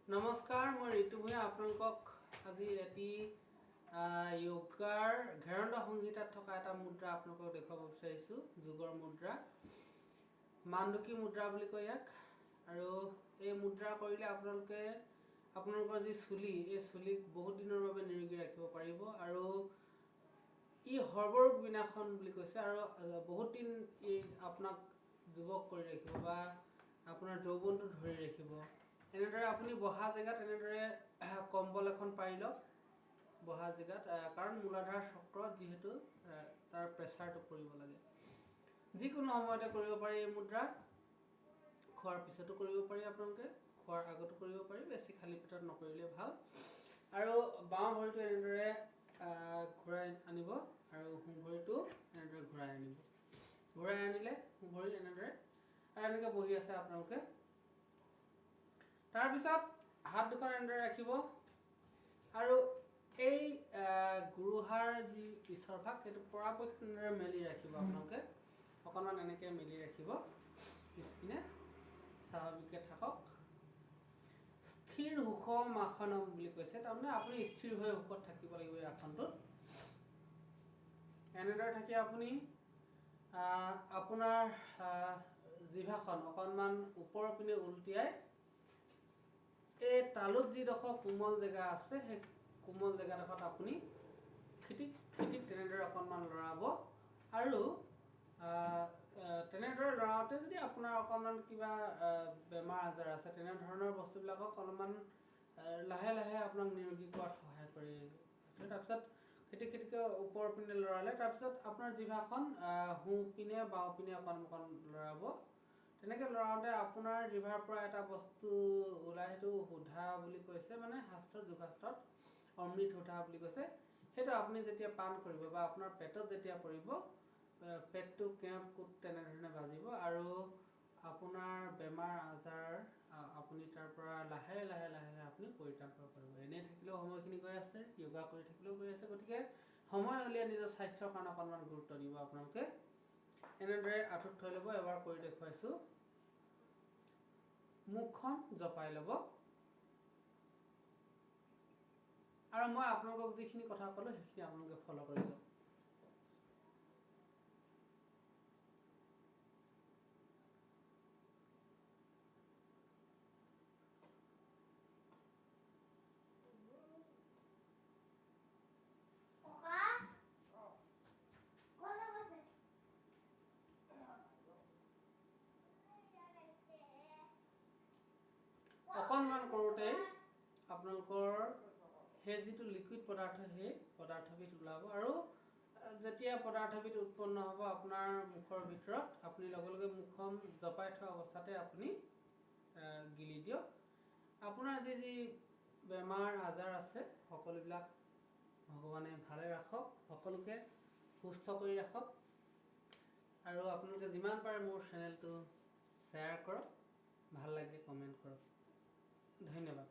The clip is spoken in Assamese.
নমস্কাৰ, মই ঋতু ভূঞা আপোনালোকক আজি এটি যোগাৰ ঘেৰণ্ড সংহিতাত থকা এটা মুদ্ৰা আপোনালোকক দেখুৱাব বিচাৰিছোঁ। যোগৰ মুদ্ৰা, মাণ্ডুকি মুদ্ৰা বুলি কয় ইয়াক। আৰু এই মুদ্ৰা কৰিলে আপোনালোকে আপোনালোকৰ যি চুলি, এই চুলিক বহুত দিনৰ বাবে নিৰোগী ৰাখিব পাৰিব। আৰু ই সৰ্বৰোগ বিনাশন বুলি কৈছে। আৰু বহুত দিন ই আপোনাক যুৱক কৰি ৰাখিব বা আপোনাৰ যৌৱনটো ধৰি ৰাখিব। এনেদৰে আপুনি বহা জেগাত এনেদৰে কম্বল এখন পাৰি লওক বহা জেগাত, কাৰণ মূলাধাৰ চক্ৰত যিহেতু তাৰ প্ৰেছাৰটো পৰিব লাগে। যিকোনো সময়তে কৰিব পাৰি এই মুদ্ৰা, খোৱাৰ পিছতো কৰিব পাৰি, আপোনালোকে খোৱাৰ আগতো কৰিব পাৰি, বেছি খালী পেটত নকৰিলে ভাল। আৰু বাওঁ ভৰিটো এনেদৰে ঘূৰাই আনিব আৰু সোঁ ভৰিটো এনেদৰে ঘূৰাই আনিব। ঘূৰাই আনিলে সোঁ ভৰি এনেদৰে আৰু এনেকৈ বহি আছে আপোনালোকে। তাৰপিছত হাত দুখন এনেদৰে ৰাখিব আৰু এই গুৰুহাৰ যি পিছৰ ভাগ, সেইটো পৰাপক্ষত এনেদৰে মেলি ৰাখিব। আপোনালোকে অকণমান এনেকৈ মেলি ৰাখিব, পিছপিনে স্বাভাৱিককৈ থাকক। স্থিৰ সুষম আসনম বুলি কৈছে, তাৰমানে আপুনি স্থিৰ হৈ সুখত থাকিব লাগিব এই আসনটোত। এনেদৰে থাকি আপুনি আপোনাৰ জিভাখন অকণমান ওপৰৰ পিনে উলটিয়াই এই তালুত যিডোখৰ কোমল জেগা আছে, সেই কোমল জেগাডোখৰত আপুনি খিটিক খিটিক তেনেদৰে অকণমান লৰাব। আৰু তেনেদৰে লৰাওঁতে যদি আপোনাৰ অকণমান কিবা বেমাৰ আজাৰ আছে, তেনেধৰণৰ বস্তুবিলাকক অলপমান লাহে লাহে আপোনাক নিৰোগী কৰাত সহায় কৰি। তাৰপিছত খিটিক খিটিকৈ ওপৰৰ পিনে লৰালে, তাৰপিছত আপোনাৰ জিভাখন সোঁ পিনে বাওঁ পিনে অকণ অকণ লৰাব। তেনেকৈ লৰাওঁতে আপোনাৰ জিভাৰ পৰা এটা বস্তু ওলাই, সেইটো সোধা বুলি কৈছে, মানে শাস্ত্ৰত যোগশাস্ত্ৰত অমৃত সোধা বুলি কৈছে। সেইটো আপুনি যেতিয়া পান কৰিব বা আপোনাৰ পেটত যেতিয়া পৰিব, পেটটো কেওট কোট তেনেধৰণে বাজিব আৰু আপোনাৰ বেমাৰ আজাৰ আপুনি তাৰ পৰা লাহে লাহে লাহে লাহে আপুনি পৰিত্ৰাণ কৰিব পাৰিব। এনেই থাকিলেও সময়খিনি গৈ আছে, য়োগা কৰি থাকিলেও গৈ আছে, গতিকে সময় উলিয়াই নিজৰ স্বাস্থ্যৰ কাৰণে অকণমান গুৰুত্ব দিব আপোনালোকে। এনেদৰে আঁঠুত থৈ ল'ব, এবাৰ কৰি দেখুৱাইছোঁ। মুখখন জপাই ল'ব আৰু মই আপোনালোকক যিখিনি কথা ক'লোঁ সেইখিনি আপোনালোকে ফ'ল' কৰি যাওক। অকণমান কৰোঁতে আপোনালোকৰ সেই যিটো লিকুইড পদাৰ্থ, সেই পদাৰ্থবিধ ওলাব। আৰু যেতিয়া পদাৰ্থবিধ উৎপন্ন হ'ব আপোনাৰ মুখৰ ভিতৰত, আপুনি লগে লগে মুখখন জপাই থোৱা অৱস্থাতে আপুনি গিলি দিয়ক। আপোনাৰ যি যি বেমাৰ আজাৰ আছে সকলোবিলাক ভগৱানে ভালে ৰাখক, সকলোকে সুস্থ কৰি ৰাখক। আৰু আপোনালোকে যিমান পাৰে মোৰ চেনেলটো শ্বেয়াৰ কৰক, ভাল লাগিলে কমেণ্ট কৰক। ধন্যবাদ।